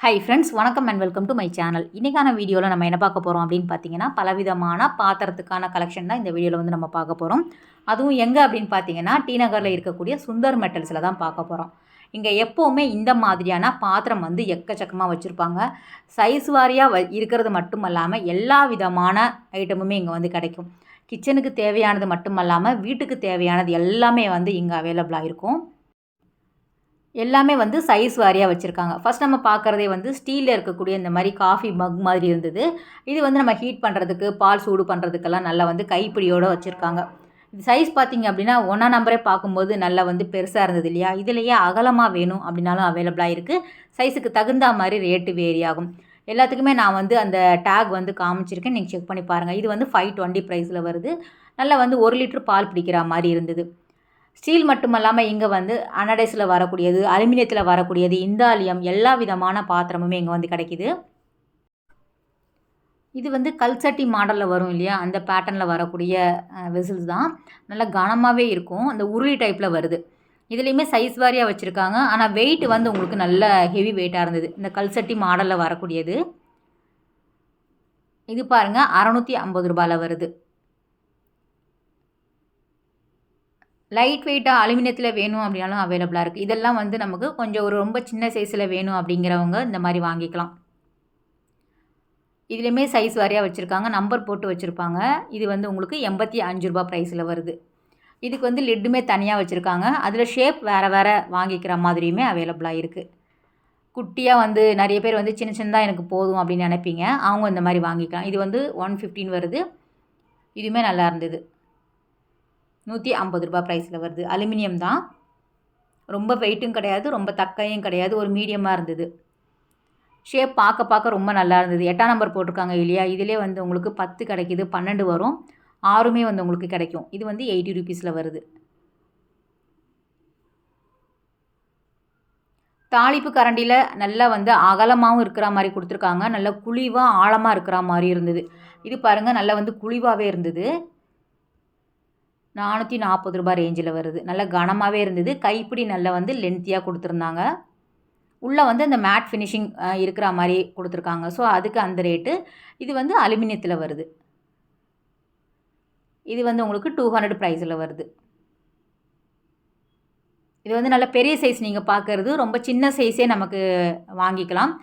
Hi friends, வணக்கம் and welcome to my channel. இன்றைக்கான வீடியோவில் நம்ம என்ன பார்க்க போகிறோம் அப்படின்னு பார்த்தீங்கன்னா, பலவிதமான பாத்திரத்துக்கான கலெக்ஷன் தான் இந்த வீடியோவில் வந்து நம்ம பார்க்க போகிறோம். அதுவும் எங்கே அப்படின்னு பார்த்தீங்கன்னா, டி நகரில் இருக்கக்கூடிய சுந்தர் மெட்டல்ஸில் தான் பார்க்க போகிறோம். இங்கே எப்போவுமே இந்த மாதிரியான பாத்திரம் வந்து எக்கச்சக்கமாக வச்சுருப்பாங்க. சைஸ் வாரியாக இருக்கிறது மட்டும் இல்லாமல் எல்லா விதமான ஐட்டமுமே இங்கே வந்து கிடைக்கும். கிச்சனுக்கு தேவையானது மட்டும் இல்லாமல் வீட்டுக்கு தேவையானது எல்லாமே வந்து இங்கே அவைலபிளாக இருக்கும். எல்லாமே வந்து சைஸ் வாரியாக வச்சுருக்காங்க. ஃபஸ்ட் நம்ம பார்க்குறதே வந்து ஸ்டீலில் இருக்கக்கூடிய இந்த மாதிரி காஃபி மக் மாதிரி இருந்தது. இது வந்து நம்ம ஹீட் பண்ணுறதுக்கு, பால் சூடு பண்ணுறதுக்கெல்லாம் நல்லா வந்து கைப்பிடியோடு வச்சுருக்காங்க. இது சைஸ் பார்த்திங்க அப்படின்னா 1 நம்பரே பார்க்கும்போது நல்லா வந்து பெருசாக இருந்தது இல்லையா? இதுலேயே அகலமாக வேணும் அப்படின்னாலும் அவைலபிளாக இருக்குது. சைஸுக்கு தகுந்த மாதிரி ரேட்டு வேரி ஆகும். எல்லாத்துக்குமே நான் வந்து அந்த டேக் வந்து காமிச்சிருக்கேன். நீங்கள் செக் பண்ணி பாருங்கள். இது வந்து 520 ப்ரைஸில் வருது. நல்லா வந்து 1 லிட்டர் பால் பிடிக்கிற மாதிரி இருந்தது. ஸ்டீல் மட்டும் இல்லாமல் இங்கே வந்து அனடைஸில் வரக்கூடியது, அலுமினியத்தில் வரக்கூடியது, இந்தாலியம் எல்லா விதமான பாத்திரமுமே இங்கே வந்து கிடைக்கிது. இது வந்து கல்சட்டி மாடலில் வரும் இல்லையா? அந்த பேட்டர்னில் வரக்கூடிய வெசில்ஸ் தான். நல்லா கனமாகவே இருக்கும். அந்த உருளி டைப்பில் வருது. இதுலேயுமே சைஸ் வாரியாக வச்சுருக்காங்க. ஆனால் வெயிட் வந்து உங்களுக்கு நல்ல ஹெவி வெயிட்டாக இருந்தது. இந்த கல்சட்டி மாடலில் வரக்கூடியது. இது பாருங்கள், 650 ரூபாயில் வருது. லைட் வெயிட்டாக அலுமினியத்தில் வேணும் அப்படின்னாலும் அவைலபிளாக இருக்குது. இதெல்லாம் வந்து நமக்கு கொஞ்சம் ஒரு ரொம்ப சின்ன சைஸில் வேணும் அப்படிங்கிறவங்க இந்த மாதிரி வாங்கிக்கலாம். இதுலேயுமே சைஸ் வாரியாக வச்சுருக்காங்க. நம்பர் போட்டு வச்சுருப்பாங்க. இது வந்து உங்களுக்கு 85 ரூபா ப்ரைஸில் வருது. இதுக்கு வந்து லிட்டுமே தனியாக வச்சுருக்காங்க. அதில் ஷேப் வேறு வேறு வாங்கிக்கிற மாதிரியுமே அவைலபிளாக இருக்குது. குட்டியாக வந்து நிறைய பேர் வந்து சின்ன சின்னதாக எனக்கு போதும் அப்படின்னு நினைப்பீங்க. அவங்க இந்த மாதிரி வாங்கிக்கலாம். இது வந்து 115 வருது. இதுவுமே நல்லா இருந்தது. 150 ரூபா ப்ரைஸில் வருது. அலுமினியம் தான். ரொம்ப வெயிட்டும் கிடையாது, ரொம்ப தக்கையும் கிடையாது, ஒரு மீடியமாக இருந்தது. ஷேப் பார்க்க ரொம்ப நல்லா இருந்தது. 8ஆம் நம்பர் போட்டிருக்காங்க இல்லையா? இதிலே வந்து உங்களுக்கு 10 கிடைக்கிது, 12 வரும், 6மே வந்து உங்களுக்கு கிடைக்கும். இது வந்து 80 ருபீஸில் வருது. தாளிப்பு கரண்டியில் நல்லா வந்து அகலமாகவும் இருக்கிற மாதிரி கொடுத்துருக்காங்க. நல்லா குழிவாக ஆழமாக இருக்கிற மாதிரி இருந்தது. இது பாருங்கள், நல்லா வந்து குழிவாகவே இருந்தது. 440 ரூபா ரேஞ்சில் வருது. நல்ல கனமாகவே இருந்தது. கைப்பிடி நல்லா வந்து லென்த்தியாக கொடுத்துருந்தாங்க. உள்ளே வந்து அந்த மேட் ஃபினிஷிங் இருக்கிற மாதிரி கொடுத்துருக்காங்க. ஸோ அதுக்கு அந்த ரேட்டு. இது வந்து அலுமினியத்தில் வருது. இது வந்து உங்களுக்கு 200 ப்ரைஸில் வருது. இது வந்து நல்ல பெரிய சைஸ் நீங்கள் பார்க்குறது. ரொம்ப சின்ன சைஸே நமக்கு வாங்கிக்கலாம்.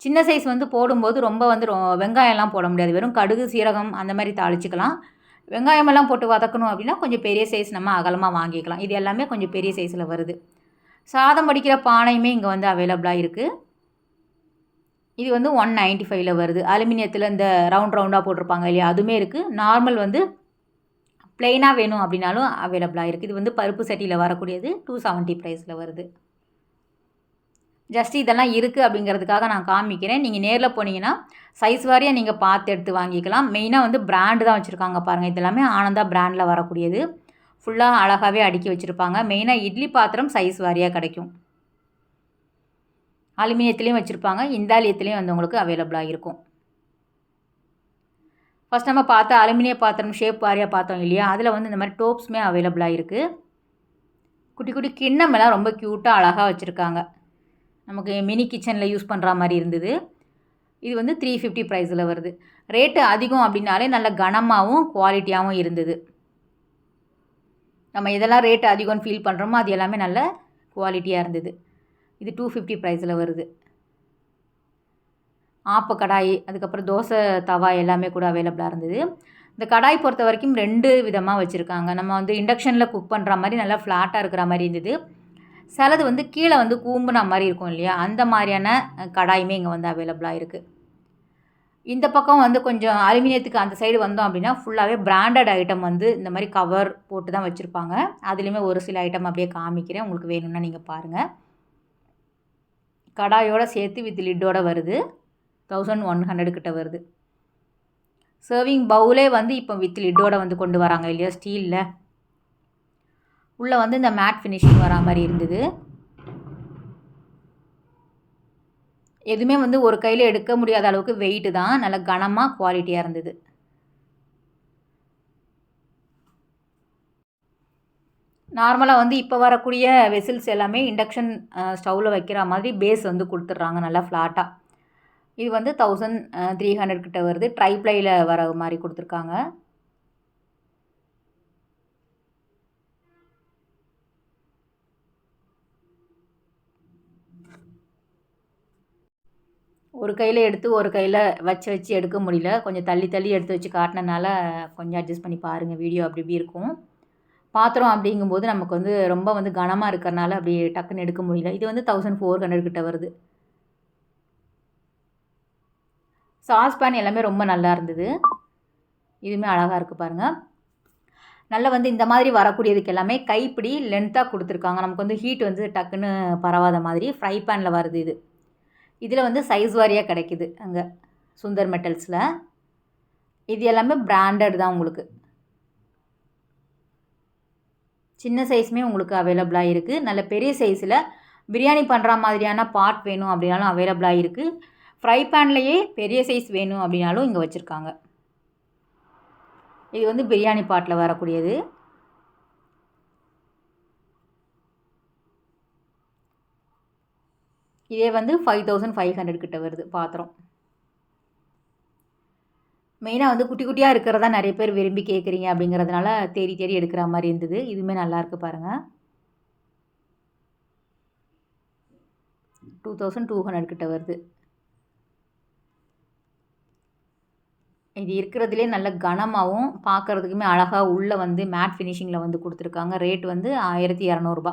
சின்ன சைஸ் வந்து போடும்போது ரொம்ப வந்து வெங்காயம்லாம் போட முடியாது. வெறும் கடுகு, சீரகம் அந்த மாதிரி தாளிச்சிக்கலாம். வெங்காயமெல்லாம் போட்டு வதக்கணும் அப்படின்னா கொஞ்சம் பெரிய சைஸ் நம்ம அகலமாக வாங்கிக்கலாம். இது எல்லாமே கொஞ்சம் பெரிய சைஸில் வருது. சாதம் வடிக்கிற பானையுமே இங்கே வந்து அவைலபிளாக இருக்குது. இது வந்து 195ல் வருது. அலுமினியத்தில் இந்த ரவுண்டாக போட்டிருப்பாங்க இல்லையா? அதுவுமே இருக்குது. நார்மல் வந்து ப்ளெயினாக வேணும் அப்படின்னாலும் அவைலபிளாக இருக்குது. இது வந்து பருப்பு சட்டியில் வரக்கூடியது. 270 ப்ரைஸில் வருது. ஜஸ்ட் இதெல்லாம் இருக்குது அப்படிங்கிறதுக்காக நான் காமிக்கிறேன். நீங்கள் நேரில் போனீங்கன்னா சைஸ் வாரியாக நீங்கள் பார்த்து எடுத்து வாங்கிக்கலாம். மெயினாக வந்து பிராண்டு தான் வச்சுருக்காங்க பாருங்கள். இது எல்லாமே ஆனந்தா பிராண்டில் வரக்கூடியது. ஃபுல்லாக அழகாகவே அடுக்கி வச்சுருப்பாங்க. மெயினாக இட்லி பாத்திரம் சைஸ் வாரியாக கிடைக்கும். அலுமினியத்துலேயும் வச்சுருப்பாங்க, இந்தாலியத்துலேயும் வந்து உங்களுக்கு அவைலபிளாக இருக்கும். ஃபஸ்ட் நம்ம பார்த்த அலுமினிய பாத்திரம் ஷேப் வாரியாக பார்த்தோம் இல்லையா? அதில் வந்து இந்த மாதிரி டோப்ஸுமே அவைலபிளாக இருக்குது. குட்டி குட்டி கிண்ணமெல்லாம் ரொம்ப க்யூட்டாக அழகாக வச்சுருக்காங்க. நமக்கு மினி கிச்சனில் யூஸ் பண்ணுற மாதிரி இருந்தது. இது வந்து 350 ப்ரைஸில் வருது. ரேட்டு அதிகம் அப்படின்னாலே நல்ல கனமாகவும் குவாலிட்டியாகவும் இருந்தது. நம்ம எதெல்லாம் ரேட்டு அதிகம்னு ஃபீல் பண்ணுறோமோ அது எல்லாமே நல்ல குவாலிட்டியாக இருந்தது. இது 250 ப்ரைஸில் வருது. ஆப்ப கடாய், அதுக்கப்புறம் தோசை தவா எல்லாமே கூட அவைலபிளாக இருந்தது. இந்த கடாய் பொறுத்த வரைக்கும் 2 விதமாக வச்சுருக்காங்க. நம்ம வந்து இண்டக்ஷனில் குக் பண்ணுற மாதிரி நல்லா ஃப்ளாட்டாக இருக்கிற மாதிரி இருந்தது. சிலது வந்து கீழே வந்து கூம்புன மாதிரி இருக்கும் இல்லையா? அந்த மாதிரியான கடாயுமே இங்கே வந்து அவைலபிளாக இருக்குது. இந்த பக்கம் வந்து கொஞ்சம் அலுமினியத்துக்கு அந்த சைடு வந்தோம் அப்படின்னா ஃபுல்லாகவே பிராண்டட் ஐட்டம் வந்து இந்த மாதிரி கவர் போட்டு தான் வச்சுருப்பாங்க. அதுலேயுமே ஒரு சில ஐட்டம் அப்படியே காமிக்கிறேன். உங்களுக்கு வேணும்னா நீங்கள் பாருங்கள். கடாயோடு சேர்த்து வித் லிட்டோட வருது. 1100 கிட்ட வருது. சர்விங் பவுலே வந்து இப்போ வித் லிட்டோட வந்து கொண்டு வராங்க இல்லையா? ஸ்டீலில் உள்ளே வந்து இந்த மேட் ஃபினிஷிங் வரா மாதிரி இருந்தது. எதுவுமே வந்து ஒரு கையில் எடுக்க முடியாத அளவுக்கு வெயிட்டு தான். நல்ல கனமாக குவாலிட்டியாக இருந்தது. நார்மலாக வந்து இப்போ வரக்கூடிய வெசில்ஸ் எல்லாமே இண்டக்ஷன் ஸ்டவ்வில் வைக்கிற மாதிரி பேஸ் வந்து கொடுத்துட்றாங்க நல்லா ஃப்ளாட்டாக. இது வந்து 1300 கிட்ட வருது. ட்ரைப்ளையில் வர மாதிரி கொடுத்துருக்காங்க. ஒரு கையில் எடுத்து ஒரு கையில் வச்சு வச்சு எடுக்க முடியல. கொஞ்சம் தள்ளி தள்ளி எடுத்து வச்சு காட்டினனால கொஞ்சம் அட்ஜஸ்ட் பண்ணி பாருங்கள். வீடியோ அப்படி இப்படி இருக்கும். பாத்திரம் அப்படிங்கும்போது நமக்கு வந்து ரொம்ப வந்து கனமாக இருக்கிறனால அப்படி டக்குன்னு எடுக்க முடியல. இது வந்து 1400 கிட்ட வருது. சாஸ்பேன் எல்லாமே ரொம்ப நல்லா இருந்தது. இதுவுமே அழகாக இருக்குது பாருங்கள். நல்லா வந்து இந்த மாதிரி வரக்கூடியதுக்கு எல்லாமே கைப்பிடி லென்த்தாக கொடுத்துருக்காங்க. நமக்கு வந்து ஹீட் வந்து டக்குன்னு பரவாத மாதிரி ஃப்ரை பேனில் வருது இது. இதில் வந்து சைஸ் வாரியாக கிடைக்குது அங்கே சுந்தர் மெட்டல்ஸில். இது எல்லாமே பிராண்டட் தான் உங்களுக்கு. சின்ன சைஸுமே உங்களுக்கு அவைலபிளாக இருக்குது. நல்ல பெரிய சைஸில் பிரியாணி பண்ணுற மாதிரியான பாட் வேணும் அப்படின்னாலும் அவைலபிளாக இருக்குது. ஃப்ரை பேன்லேயே பெரிய சைஸ் வேணும் அப்படின்னாலும் இங்கே வச்சுருக்காங்க. இது வந்து பிரியாணி பாட்டில் வரக்கூடியது. இதே வந்து 5500 கிட்ட வருது பாத்திரம். மெயினாக வந்து குட்டி குட்டியாக இருக்கிறதா நிறைய பேர் விரும்பி கேட்குறீங்க அப்படிங்கிறதுனால தேடி தேடி எடுக்கிற மாதிரி இருந்தது. இதுவுமே நல்லாயிருக்கு பாருங்கள். 2200 கிட்ட வருது. இது இருக்கிறதுலே நல்ல கனமாகவும் பார்க்குறதுக்குமே அழகாக உள்ளே வந்து மேட் ஃபினிஷிங்கில் வந்து கொடுத்துருக்காங்க. ரேட் வந்து 1200 ரூபா.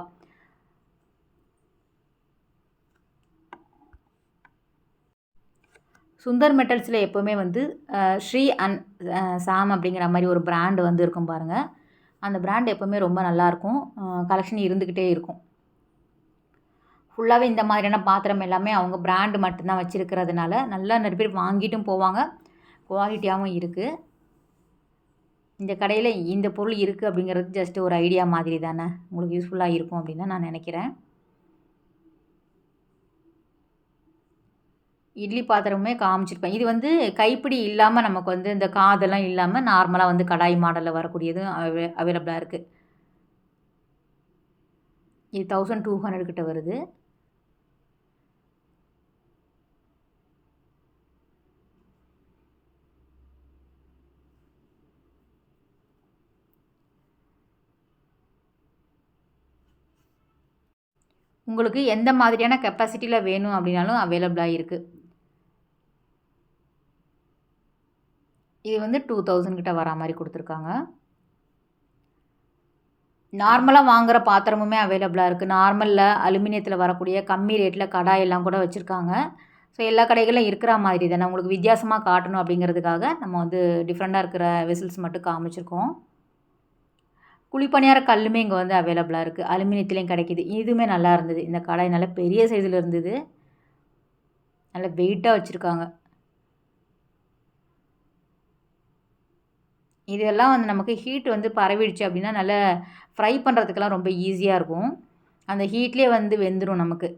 சுந்தர் மெட்டல்ஸில் எப்போவுமே வந்து ஸ்ரீ அண்ட் சாம் அப்படிங்கிற மாதிரி ஒரு பிராண்டு வந்து இருக்கும் பாருங்கள். அந்த பிராண்ட் எப்போவுமே ரொம்ப நல்லாயிருக்கும். கலெக்ஷன் இருந்துக்கிட்டே இருக்கும். ஃபுல்லாகவே இந்த மாதிரியான பாத்திரம் எல்லாமே அவங்க பிராண்டு மட்டும்தான் வச்சுருக்கிறதுனால நல்லா நிறைய பேர் வாங்கிட்டும் போவாங்க. குவாலிட்டியாகவும் இருக்குது. இந்த கடையில் இந்த பொருள் இருக்குது அப்படிங்கிறது ஜஸ்ட் ஒரு ஐடியா மாதிரி தானே, உங்களுக்கு யூஸ்ஃபுல்லாக இருக்கும் அப்படின்னு தான் நான் நினைக்கிறேன். இட்லி பாத்திரமுமே காமிச்சிருப்பேன். இது வந்து கைப்பிடி இல்லாமல் நமக்கு வந்து இந்த காதெல்லாம் இல்லாமல் நார்மலாக வந்து கடாய் மாடலில் வரக்கூடியதும் அவைலபிளாக இருக்குது. இது 1200 கிட்ட வருது. உங்களுக்கு எந்த மாதிரியான கெப்பாசிட்டியில் வேணும் அப்படின்னாலும் அவைலபிளாக இருக்குது. இது வந்து 2000 கிட்ட வரா மாதிரி கொடுத்துருக்காங்க. நார்மலாக வாங்குகிற பாத்திரமுமே அவைலபிளாக இருக்குது. நார்மலில் அலுமினியத்தில் வரக்கூடிய கம்மி ரேட்டில் கடாயெல்லாம் கூட வச்சுருக்காங்க. ஸோ எல்லா கடைகளிலும் இருக்கிற மாதிரி தானே, உங்களுக்கு வித்தியாசமாக காட்டணும் அப்படிங்கிறதுக்காக நம்ம வந்து டிஃப்ரெண்ட்டாக இருக்கிற வெசல்ஸ் மட்டும் காமிச்சிருக்கோம். குழிப்பணியார கல்லுமே இங்கே வந்து அவைலபிளாக இருக்குது. அலுமினியத்துலேயும் கிடைக்கிது. இதுவுமே நல்லா இருந்தது. இந்த கடாய் நல்ல பெரிய சைஸில் இருந்தது. நல்ல வெயிட்டாக வச்சுருக்காங்க. இதெல்லாம் வந்து நமக்கு ஹீட் வந்து பரவிடுச்சு அப்படின்னா நல்லா ஃப்ரை பண்ணுறதுக்கெல்லாம் ரொம்ப ஈஸியாக இருக்கும். அந்த ஹீட்லேயே வந்து வெந்துடும் நமக்கு.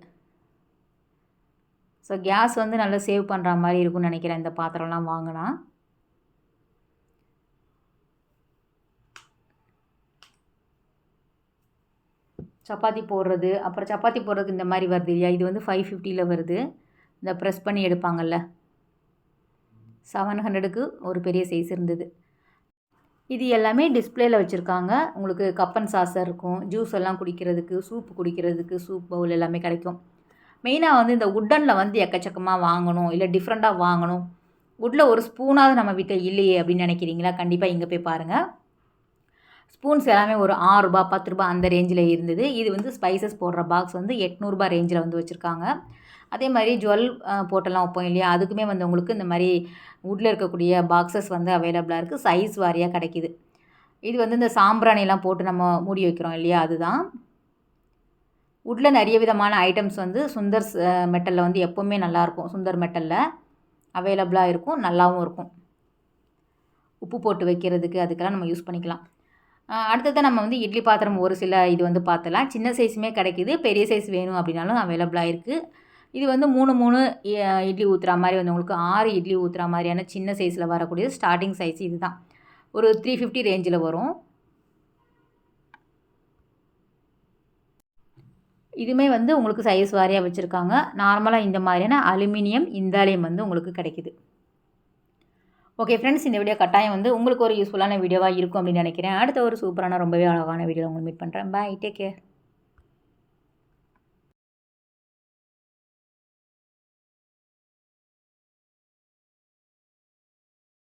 ஸோ கேஸ் வந்து நல்லா சேவ் பண்ணுற மாதிரி இருக்கும்னு நினைக்கிறேன் இந்த பாத்திரம்லாம் வாங்கினா. சப்பாத்தி போடுறது, அப்புறம் சப்பாத்தி போடுறதுக்கு இந்த மாதிரி வருது இல்லையா, இது வந்து 550 வருது. இந்த ப்ரெஸ் பண்ணி எடுப்பாங்கள்ல, 700க்கு ஒரு பெரிய சைஸ் இருந்தது. இது எல்லாமே டிஸ்பிளேயில் வச்சுருக்காங்க. உங்களுக்கு கப் அண்ட் சாசர் இருக்கும், ஜூஸ் எல்லாம் குடிக்கிறதுக்கு, சூப்பு குடிக்கிறதுக்கு சூப் பவுல் எல்லாமே கிடைக்கும். மெயினாக வந்து இந்த உட்டனில் வந்து எக்கச்சக்கமாக வாங்கணும், இல்லை டிஃப்ரெண்ட்டாக வாங்கணும், உட்டில் ஒரு ஸ்பூனாவது நம்ம வீட்டில் இல்லையே அப்படின்னு நினைக்கிறீங்களா, கண்டிப்பாக இங்கே போய் பாருங்கள். ஸ்பூன்ஸ் எல்லாமே ஒரு 6 ரூபா 10 ரூபா அந்த ரேஞ்சில் இருந்தது. இது வந்து ஸ்பைசஸ் போடுற பாக்ஸ் வந்து 800 ரேஞ்சில் வந்து வச்சுருக்காங்க. அதே மாதிரி ஜுவல் போட்டெல்லாம் வைப்போம் இல்லையா, அதுக்குமே வந்து உங்களுக்கு இந்த மாதிரி வுட்டில் இருக்கக்கூடிய பாக்ஸஸ் வந்து அவைலபிளாக இருக்குது. சைஸ் வாரியாக கிடைக்கிது. இது வந்து இந்த சாம்பிராணிலாம் போட்டு நம்ம மூடி வைக்கிறோம் இல்லையா, அதுதான். வுட்டில் நிறைய விதமான ஐட்டம்ஸ் வந்து சுந்தர் மெட்டலில் வந்து எப்போவுமே நல்லாயிருக்கும். சுந்தர் மெட்டலில் அவைலபிளாக இருக்கும், நல்லாவும் இருக்கும். உப்பு போட்டு வைக்கிறதுக்கு அதுக்கெல்லாம் நம்ம யூஸ் பண்ணிக்கலாம். அடுத்தது நம்ம வந்து இட்லி பாத்திரம் ஒரு சில இது வந்து பார்த்தலாம். சின்ன சைஸுமே கிடைக்கிது, பெரிய சைஸ் வேணும் அப்படின்னாலும் அவைலபிளாக இருக்குது. இது வந்து 3 இட்லி ஊற்றுற மாதிரி வந்து உங்களுக்கு 6 இட்லி ஊற்றுற மாதிரியான சின்ன சைஸில் வரக்கூடிய ஸ்டார்டிங் சைஸ் இது தான். ஒரு 350 ரேஞ்சில் வரும். இதுவுமே வந்து உங்களுக்கு சைஸ் வாரியாக வச்சுருக்காங்க. நார்மலாக இந்த மாதிரியான அலுமினியம் இந்தாலியம் வந்து உங்களுக்கு கிடைக்குது. ஓகே ஃப்ரெண்ட்ஸ், இந்த வீடியோ கட்டாயம் வந்து உங்களுக்கு ஒரு யூஸ்ஃபுல்லான வீடியோவாக இருக்கும் அப்படின்னு நினைக்கிறேன். அடுத்த ஒரு சூப்பரான ரொம்பவே அழகான வீடியோவில் உங்களுக்கு மீட் பண்ணுறேன். பாய், டேக் கேர்.